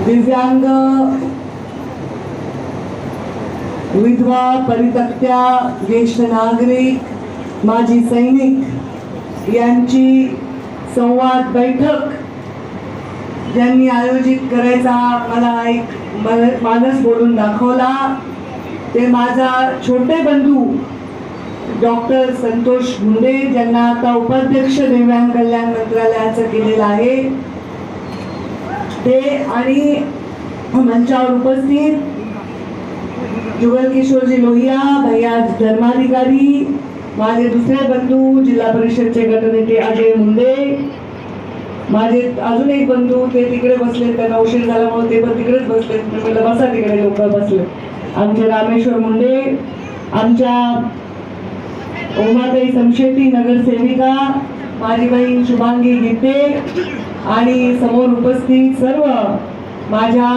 दिव्यांग, विधवा, परित्यक्त्या, ज्येष्ठ नागरिक, माजी सैनिक यांची संवाद बैठक ज्यांनी आयोजित करायचा मला एक मानस बोलून दाखवला ते माझा छोटे बंधू डॉक्टर संतोष मुंडे, ज्यांना आता उपाध्यक्ष दिव्यांग कल्याण मंत्रालयाचं केलेलं आहे ते, आणि मंचावर उपस्थित जुगल किशोरजी लोहिया, भैया धर्माधिकारी, माझे दुसरे बंधू जिल्हा परिषदचे गटनेते अजय मुंडे, माझे अजून एक बंधू ते तिकडे बसले, त्यांना उशीर झाल्यामुळे ते पण तिकडेच बसले, म्हटलं बसा तिकडे, लोक बसले, आमचे रामेश्वर मुंडे, आमच्या उमाताई समशेट्टी नगरसेविका, माझी बहीण शुभांगी गीते, आणि समोर उपस्थित सर्व माझ्या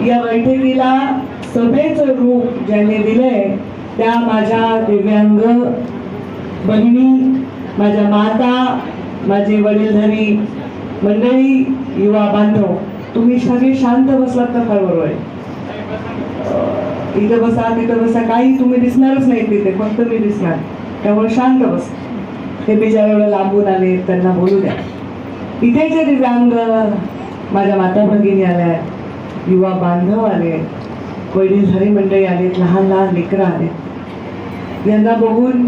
या बैठकीला सभेचं रूप ज्यांनी दिलंय त्या माझ्या दिव्यांग भगिनी, माझ्या माता, माझे वडीलधारी मंडळी, युवा बांधव, तुम्ही सगळे शांत बसलात तर फार बरोबर आहे. इथं बसा तिथं बसा काही तुम्ही दिसणारच नाही तिथे, फक्त मी दिसणार, त्यामुळे शांत बस. ते बिचारे एवढं लांबून आले, त्यांना बोलू द्या. इथे जे दिव्यांग माझ्या माता भगिनी आल्या, युवा बांधव आले, वडीलधारी मंडळी आलेत, लहान लहान लेकरं आले, यांना बघून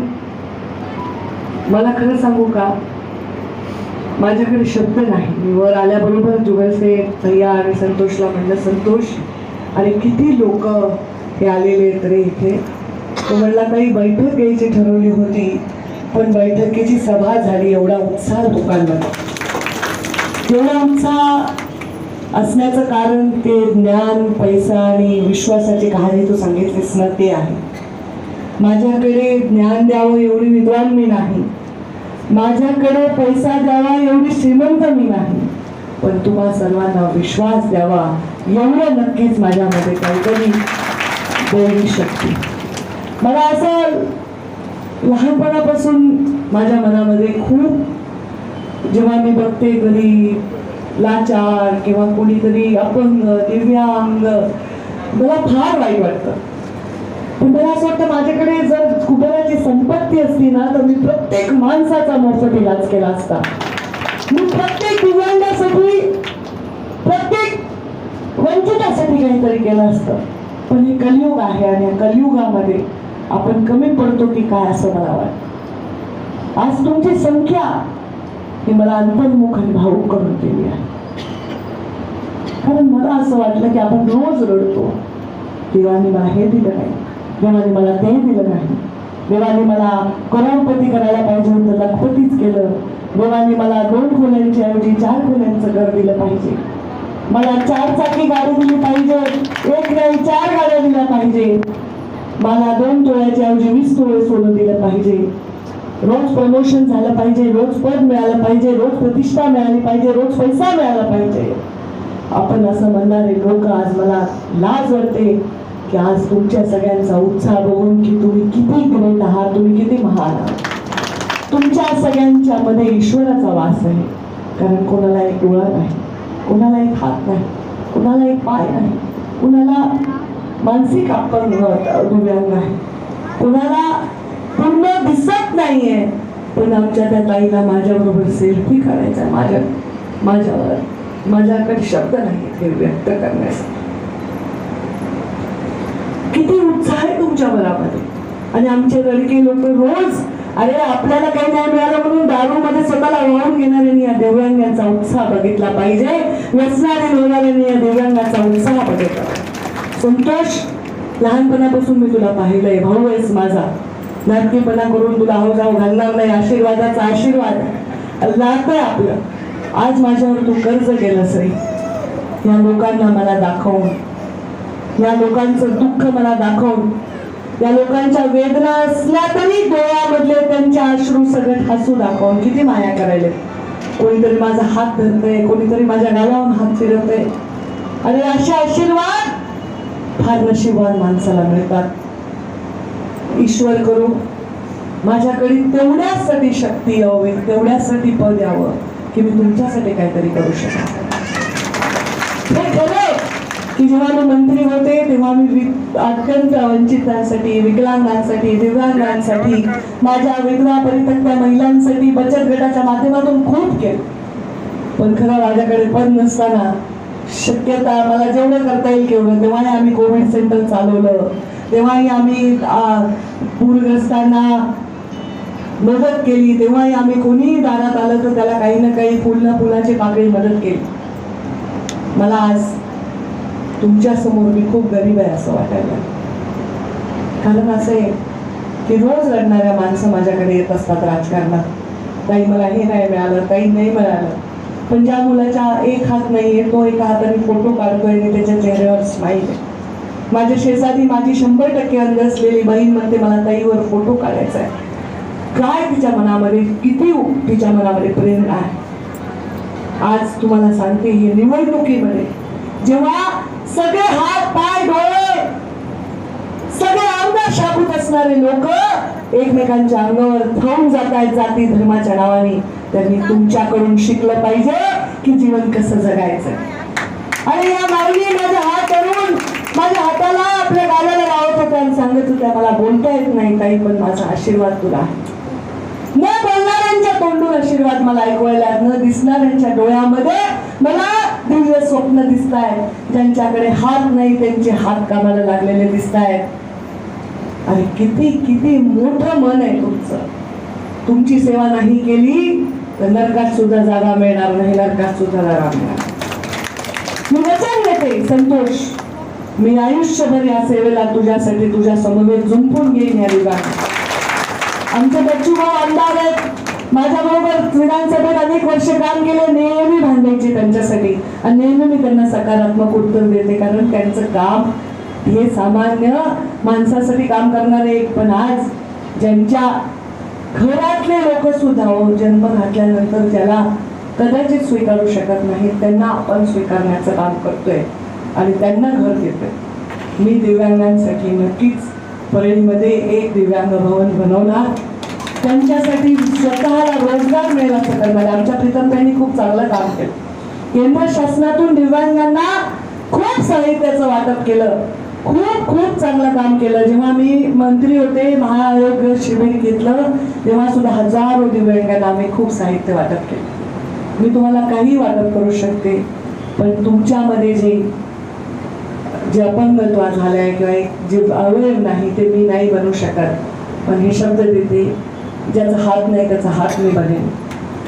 मला खरं सांगू का, माझ्याकडे शब्द नाही. मी वर आल्याबरोबर जुगलसे भैया आणि संतोषला म्हणलं, संतोष आणि किती लोक हे आलेले आहेत रे इथे. तो म्हणला काही बैठक घ्यायची ठरवली होती, पण बैठकीची सभा झाली, एवढा उत्साह लोकांमध्ये. एवढा उत्साह असण्याचं कारण ते ज्ञान, पैसा आणि विश्वासाची कहाणी तू सांगितलीस ना, ते आहे. माझ्याकडे ज्ञान द्यावं एवढी विद्वान मी नाही, माझ्याकडे पैसा द्यावा एवढी श्रीमंत मी नाही, पण तुम्हा सर्वांना विश्वास द्यावा एवढं नक्कीच माझ्यामध्ये काहीतरी देवी शक्ती. मला असं लहानपणापासून माझ्या मनामध्ये खूप, जेव्हा मी बघते कधी लाचार किंवा कोणीतरी अपंग, दिव्यांग, मला फार वाईट वाटतं. पण मला असं वाटतं माझ्याकडे जर कुबेराची संपत्ती असती ना, तर मी प्रत्येक माणसाचा मोफत इलाज केला असता. मी प्रत्येक दिव्यांगासाठी, प्रत्येक वंचितासाठी काहीतरी केलं असतं. पण हे कलियुग आहे आणि या कलियुगामध्ये आपण कमी पडतो की काय असं मला वाटतं. आज तुमची संख्या ही मला अंतर्मुख आणि भावुक करून दिली आहे. कारण मला असं वाटलं की आपण रोज रडतो, देवाने मला हे दिलं नाही, देवाने मला ते दिलं नाही, देवाने मला करोडपती करायला पाहिजे होतं, लखपतीच केलं, देवाने मला 2 खोल्यांच्या ऐवजी 4 खोल्यांचं घर दिलं पाहिजे, मला 4 चाकी गाडी दिली पाहिजे, 1 नाही 4 गाड्या दिल्या पाहिजे, मला 2 तोळ्याच्या ऐवजी 20 तोळे सोनं दिलं पाहिजे, रोज प्रमोशन झालं पाहिजे, रोज पद मिळालं पाहिजे, रोज प्रतिष्ठा मिळाली पाहिजे, रोज पैसा मिळाला पाहिजे. आपण असं म्हणणारे लोक, आज मला लाज वाटते की आज तुमच्या सगळ्यांचा उत्साह बघून की तुम्ही किती ग्रेट आहात, तुम्ही किती महान आहात. तुमच्या सगळ्यांच्या मध्ये ईश्वराचा वास आहे. कारण कोणाला एक डोळा नाही, कोणाला एक हात नाही, कोणाला एक पाय नाही, कोणाला मानसिक अपंग दिव्यांग आहे, कोणाला पूर्ण दिसत नाहीये. पण आमच्या त्या ताईला माझ्याबरोबर सेल्फी काढायचा, माझ्याकडे शब्द नाही हे व्यक्त करण्यासाठी. किती उत्साह आहे तुमच्या मनामध्ये. आणि आमचे लडके लोक रोज, अरे आपल्याला काही नाही मिळालं म्हणून दारूमध्ये स्वतःला वाहून घेणाऱ्यांनी या दिव्यांगांचा उत्साह बघितला पाहिजे, व्यसनाने लोळणाऱ्यांनी या दिव्यांगाचा उत्साह बघितला. संतोष, लहानपणापासून मी तुला पाहिलंय, भाऊ आहेस माझा, नाटकीपणा करून तुला हाव जाऊ घालणार नाही, आशीर्वादाचा आशीर्वाद लागतंय आपलं. आज माझ्यावर तू कर्ज केलंस रे, या लोकांना मला दाखवून, या लोकांचं दुःख मला दाखवून, या लोकांच्या वेदना असल्या तरी डोळ्यामधले त्यांच्या अश्रू सगळं हसू दाखवून किती माया करायले. कोणीतरी माझा हात धरतंय, कोणीतरी माझ्या गालावून हात फिरवतंय. अरे असे आशीर्वाद फार नशीबवान माणसाला मिळतात. ईश्वर करू माझ्याकडे तेवढ्यासाठी शक्ती यावी, तेवढ्यासाठी पद यावं की मी तुमच्यासाठी काहीतरी करू शकाल. हे खरं की जेव्हा मी मंत्री होते तेव्हा मी अत्यंत वंचितांसाठी, विकलांगांसाठी, दिव्यांगांसाठी, माझ्या विधवा परित्यक्त्या महिलांसाठी बचत गटाच्या माध्यमातून खूप केलं. पण खरं माझ्याकडे पद नसताना शक्यता मला जेवढं करता येईल तेवढं, तेव्हाही आम्ही कोविड सेंटर चालवलं, तेव्हाही आम्ही पूरग्रस्तांना मदत केली, तेव्हाही आम्ही कोणीही दारात आलं तर त्याला काही ना काही फुलाची पाकळी मदत केली. मला आज तुमच्या समोर मी खूप गरीब आहे असं वाटायला. कारण असं आहे की रोज लढणाऱ्या माणसं माझ्याकडे येत असतात राजकारणात. ताई मला हे नाही मिळालं, ताई नाही मिळालं. पण ज्या मुलाच्या एक हात नाहीये तो एका हाताने फोटो काढतोय आणि त्याच्या चेहऱ्यावर स्माईल आहे. माझ्या शेजारी माझी 100% अंध असलेली बहीण म्हणते मला ताईवर फोटो काढायचा आहे. काय तिच्या मनामध्ये, किती तिच्या मनामध्ये प्रेम आहे. आज तुम्हाला सांगते, हे निवडणुकीमध्ये जेव्हा सगळे हात पाय डोळे सगळे अंग शाबूत असणारे लोक एकमेकांच्या अंगावर थांबून जात आहेत जाती धर्माच्या नावाने, त्यांनी तुमच्याकडून शिकलं पाहिजे की जीवन कसं जगायचं. आणि या माऊली माझा हात धरून माझ्या हाताला आपल्या गालाला लावत होत्या आणि सांगत होत्या मला बोलता येत नाही ताई पण माझा आशीर्वाद तुला. न बोलणाऱ्यांच्या तोंडून आशीर्वाद मला ऐकवायला, न दिसणाऱ्यांच्या डोळ्यामध्ये मला दिव्य स्वप्न दिसत आहेत. ज्यांच्याकडे हात नाही त्यांचे हात कामाला लागलेले दिसत आहेत. अरे किती किती मोठं मन आहे तुमचं. तुमची सेवा नाही केली तर नरकात सुद्धा जागा मिळणार नाही, नरकात सुद्धा जागा मिळणार. मी वचन देते संतोष, मी आयुष्यभर या सेवेला तुझ्यासाठी तुझ्या समवेत जुंपून घेईन. या विभागात आमचे बच्चूभाऊ आमदार आहेत, माझ्या बरोबर विधानसभेत अनेक वर्ष काम केले. नेहमी भांडायचे त्यांच्यासाठी आणि नेहमी मी त्यांना सकारात्मक उत्तर देते, कारण त्यांचं काम हे सामान्य माणसासाठी काम करणारे. पण आज ज्यांच्या घरातले लोक सुद्धा जन्म घातल्यानंतर त्याला कदाचित स्वीकारू शकत नाही, त्यांना आपण स्वीकारण्याचं काम करतोय आणि त्यांना घर देतोय. मी दिव्यांगांसाठी नक्कीच परळीमध्ये एक दिव्यांग भवन बनवणार, त्यांच्यासाठी स्वतःला रोजगार मिळेल असं करणार. आमच्या प्रीतमताईंनी खूप चांगलं काम केलं. केंद्र शासनातून दिव्यांगांना खूप साहित्याचं वाटप केलं, खूप खूप चांगलं काम केलं. जेव्हा मी मंत्री होते, महाआरोग्य शिबिर घेतलं तेव्हा सुद्धा हजारो दिव्यांगांना आम्ही खूप साहित्य वाटप केलं. मी तुम्हाला काही वाटप करू शकते, पण तुमच्यामध्ये जे अपंगत्व झालंय किंवा जे अवेअर नाही ते मी नाही बनवू शकत. पण हे शब्द देते, ज्याचा हात नाही त्याचा हात मी बनेन,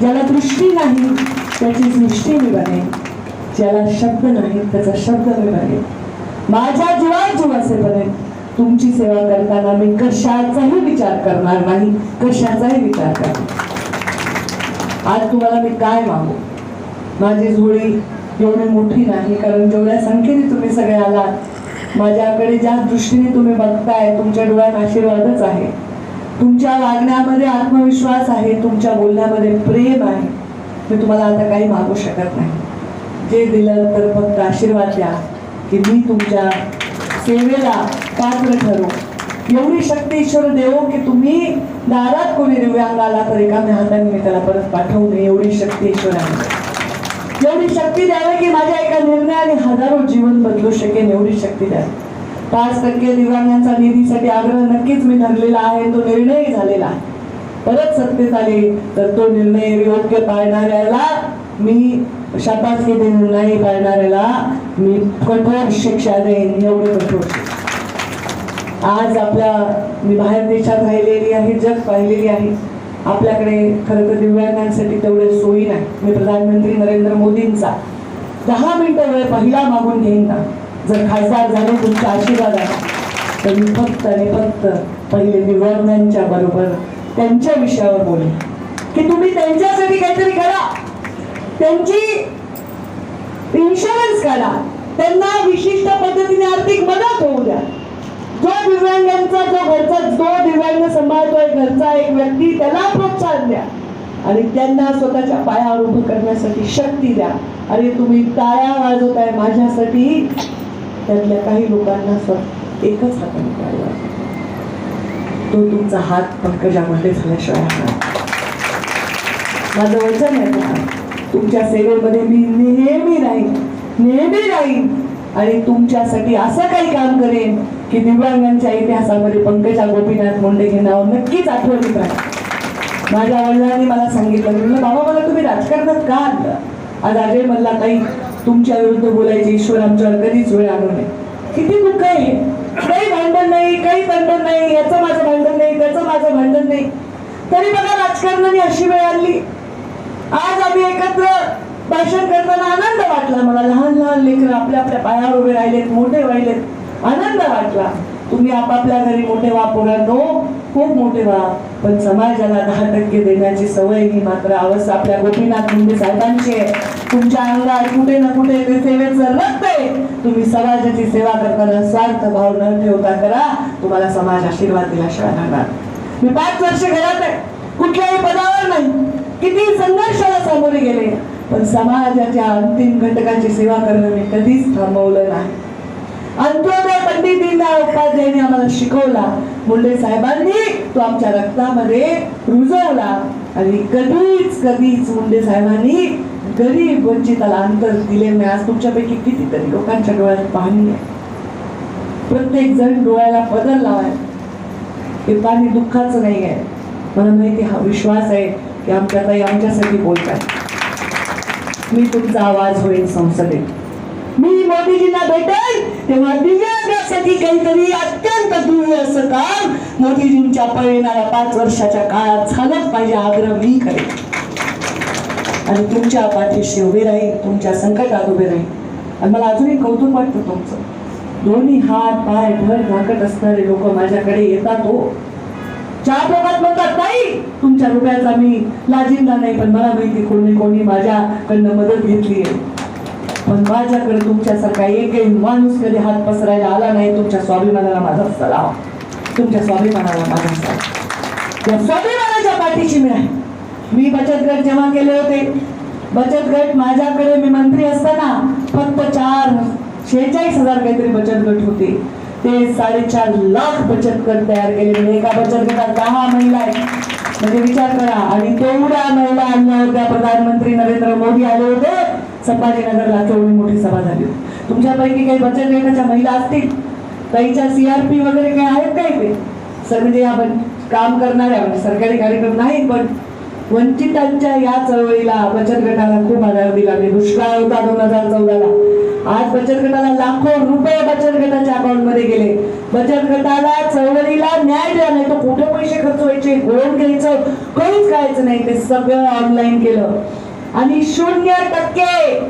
ज्याला दृष्टी नाही त्याची दृष्टी मी बनेन, ज्याला शब्द नाही त्याचा शब्द मी बनेन, माझ्या जीवात जीव असेपर्यंत तुमची सेवा करताना मी कशाचाही विचार करणार नाही, कशाचाही विचार करणार. आज तुम्हाला मी काय मागू, माझी झोळी एवढी मोठी नाही, कारण जेवढ्या संख्येने तुम्ही सगळे आलात, माझ्याकडे ज्या दृष्टीने तुम्ही बघताय तुमच्या डोळ्यात आशीर्वादच आहे, तुमच्या वागण्यामध्ये आत्मविश्वास आहे, तुमच्या बोलण्यामध्ये प्रेम आहे. मी तुम्हाला आता काही मागू शकत नाही. जे दिलं तर फक्त आशीर्वाद द्या की मी तुमच्या सेवेला पात्र ठरू. एवढी शक्ती ईश्वर देवो की तुम्ही दारात कोणी दिव्यांग आला तर एका हाताने मी त्याला परत पाठवू नये, एवढी शक्ती ईश्वर आहे. एवढी शक्ती द्यावी की माझ्या एका निर्णयाने हजारो जीवन बदलू शकेल, एवढी शक्ती द्यावी. 5% दिव्यांगांचा निधीसाठी आग्रह नक्कीच मी धरलेला आहे, तो निर्णय झालेला आहे. परत सत्तेत आले तर तो निर्णय योग्य पाळणाऱ्याला मी शाबासकी देईन, नाही पाळणाऱ्याला मी कठोर शिक्षा देईन, एवढं कठोर. आज मी बाहेर देशात राहिलेली आहे, जग पाहिलेली आहे. आपल्याकडे खरं तर दिव्यांगांसाठी तेवढे सोयी नाही. मी प्रधानमंत्री नरेंद्र मोदींचा 10 मिनिटं वेळ पहिला मागून घेईन ना, जर खासदार झाले तुमचा आशीर्वाद आहे तर मी फक्त आणि फक्त पहिले दिव्यांगांच्या बरोबर त्यांच्या विषयावर बोलेन की तुम्ही त्यांच्यासाठी काहीतरी करा, त्यांची इन्शुरन्स करा, त्यांना विशिष्ट पद्धतीने आर्थिक मदत होऊ द्या. जो दिव्यांगांचा जो दिव्यांग सांभाळतोय घरचा एक व्यक्ती, त्याला प्रोत्साहन द्या आणि त्यांना स्वतःच्या पायावर उभं करण्यासाठी शक्ती द्या. अरे तुम्ही टाळ्या वाजवताय माझ्यासाठी, त्यातल्या काही लोकांना एकच हाताने टाळ्या वाजवताय, तो तुमचा हात पंकजामध्ये झाल्याशिवाय माझं वचन आहे. तुमच्या सेवेमध्ये मी नेहमी राहीन, नेहमी राहीन. आणि तुमच्यासाठी असं काही काम करेन की दिव्यांगांच्या इतिहासामध्ये पंकजा गोपीनाथ मुंडे हे नाव नक्कीच आठवणीत राहील. माझ्या वडिलांनी मला सांगितलं, मी म्हणलं बाबा मला तुम्ही राजकारणात का आणलं? आज अजय मल्ला ताई तुमच्या विरुद्ध बोलायचे, ईश्वर आमच्यावर कधीच वेळ आणू नये. किती दुःख आहे, काही भांडण नाही, काही भांडण नाही, याचं माझं भांडण नाही, त्याचं माझं भांडण नाही, तरी बघा राजकारणाने अशी वेळ आणली. आज आम्ही एकत्र भाषण करताना आनंद वाटला मला. लहान लहान लेकरं आपल्या आपल्या पायावर उभे राहिलेत, मोठे राहिलेत, आनंद वाटला. तुम्ही आपापल्या घरी मोठे व्हा पोरांनो, खूप मोठे व्हा, पण समाजाला 10% देण्याची सवय ही मात्र अवस्था आपल्या गोपीनाथ मुंडे साहेबांची आहे. तुमच्या अंगात कुठे ना कुठे ते सेवेचं रक्त आहे. तुम्ही समाजाची सेवा करताना स्वार्थ भाव न ठेवता करा, तुम्हाला समाज आशीर्वाद दिल्याशिवाय राहणार. मी 5 वर्ष घरात आहे, कुठल्याही पदावर नाही, किती संघर्षाला सामोरे गेले, पण समाजाच्या अंतिम घटकाची सेवा करणं मी कधीच थांबवलं नाही. अंत्योदय पंडित दीनदयाळ उपाध्यायांनी आम्हाला शिकवला, मुंडे साहेबांनी तो आमच्या रक्तामध्ये रुजवला. आणि कधीच मुंडे साहेबांनी गरीब वंचिताला अंतर दिले नाही. आज तुमच्यापैकी कितीतरी लोकांच्या डोळ्यात पाणी आहे, प्रत्येक जण डोळ्याला पदर लावाय. हे पाणी दुःखाचं नाही आहे. मला माहिती, हा विश्वास आहे की आमच्या ताई आमच्यासाठी बोलतात. मी तुमचा आवाज होईल संसदेत. मी मोदीजींना भेटेल तेव्हा दिव्यांगासाठी काहीतरी अत्यंत दुर्मिळ असं काम मोदीजींच्या येणाऱ्या 5 वर्षाच्या काळात झालंच पाहिजे, आग्रह मी करेन. आणि तुमच्या पाठीशी उभे राहील, तुमच्या संकटात उभे राहील. आणि मला अजूनही कौतुक वाटतं तुमचं. दोन्ही हात पाय धड धाकट असणारे लोक माझ्याकडे येतात. हो, 4 लोकात म्हणतात नाही तुमच्या रुपयाचा मी लाजिंदा नाही, पण मला माहिती कोणी माझ्याकडनं मदत घेतली आहे. पण माझ्याकडे तुमच्यासारखा एकही माणूस कधी हात पसरायला आला नाही. तुमच्या स्वाभिमानाला माझा सलाम, तुमच्या स्वाभिमानाला माझा सलाम. त्या स्वाभिमानाच्या पाठीशी मी आहे. मी बचत गट जमा केले होते. बचत गट माझ्याकडे मी मंत्री असताना फक्त 46,000 काहीतरी बचत गट होते. ते 4.5 लाख बचत गट तयार केले. म्हणजे एका बचत गटात 10 महिला आहेत. म्हणजे विचार करा. आणि तेवढ्या महिला आणल्या होत्या. प्रधानमंत्री नरेंद्र मोदी आले होते. संभाजीनगरला केवढी मोठी सभा झाली. तुमच्यापैकी काही बचत गटाच्या महिला असतील, ताईच्या CRP वगैरे काही आहेत काय ते सर? म्हणजे या काम करणाऱ्या, म्हणजे सरकारी कार्यक्रम नाही, पण वंचितांच्या या चळवळीला बचत गटाला खूप आधार दिला. मी दुष्काळ होता 2014ला. आज बचत गटाला लाखो रुपये बचत गटाच्या अकाउंट मध्ये गेले. बचत गटाला चळवळीला न्याय द्या, नाही तर कुठे पैसे खर्च व्हायचे, गोळून घ्यायचं, काहीच करायचं नाही. ते सगळं ऑनलाईन केलं. आणि 0%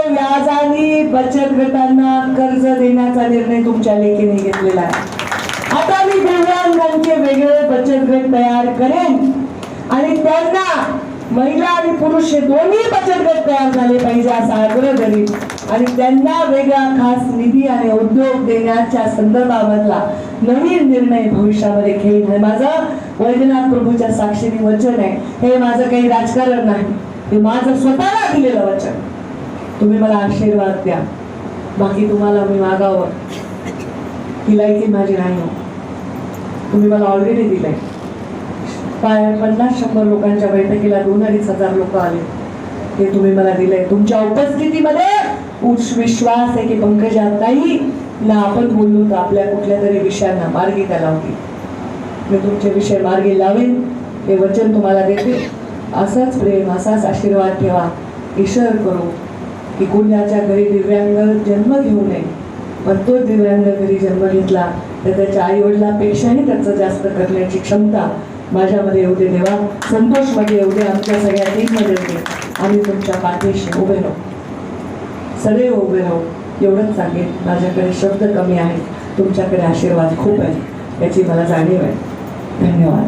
व्याजाने बचत गटांना कर्ज देण्याचा निर्णय तुमच्या लेखीने घेतलेला आहे. आता मी दिव्यांगांचे वेगळे बचत गट तयार करेन आणि त्यांना महिला आणि पुरुष हे दोन्ही बचत गट तयार झाले पाहिजे असा आग्रह करीन. आणि त्यांना वेगळा खास निधी आणि उद्योग देण्याच्या संदर्भामधला नवीन निर्णय भविष्यामध्ये घेईन. हे माझं वैद्यनाथ प्रभूच्या साक्षीने वचन आहे. हे माझं काही राजकारण नाही, हे माझं स्वतःला दिलेलं वचन. तुम्ही मला आशीर्वाद द्या, बाकी तुम्हाला मी मागावं ती लायकी माझी नाही. हो, तुम्ही मला ऑलरेडी दिलंय. 50-100 लोकांच्या बैठकीला 2,500 लोक आले, हे तुम्ही मला दिलंय. तुमच्या उपस्थितीमध्ये विश्वास आहे की पंकजा ताई ना आपण बोललो तर आपल्या कुठल्या तरी विषयांना मार्गी त्या लावतील. मी तुमचे विषय मार्गी लावेन हे वचन तुम्हाला देते. असंच प्रेम, असाच आशीर्वाद ठेवा. ईश्वर करू की कुणाच्या घरी दिव्यांग जन्म घेऊ नये, पण तो दिव्यांग घरी जन्म घेतला तर त्याच्या आई वडिलांपेक्षाही त्याचं जास्त करण्याची क्षमता माझ्यामध्ये येऊ दे देवा. संतोषमध्ये येऊ दे, आमच्या सगळ्या टीममध्ये येऊ दे. आम्ही तुमच्या पाठीशी उभे राहू, सदैव उभे राहू. एवढंच सांगेन. माझ्याकडे शब्द कमी आहेत, तुमच्याकडे आशीर्वाद खूप आहे याची मला जाणीव आहे. धन्यवाद.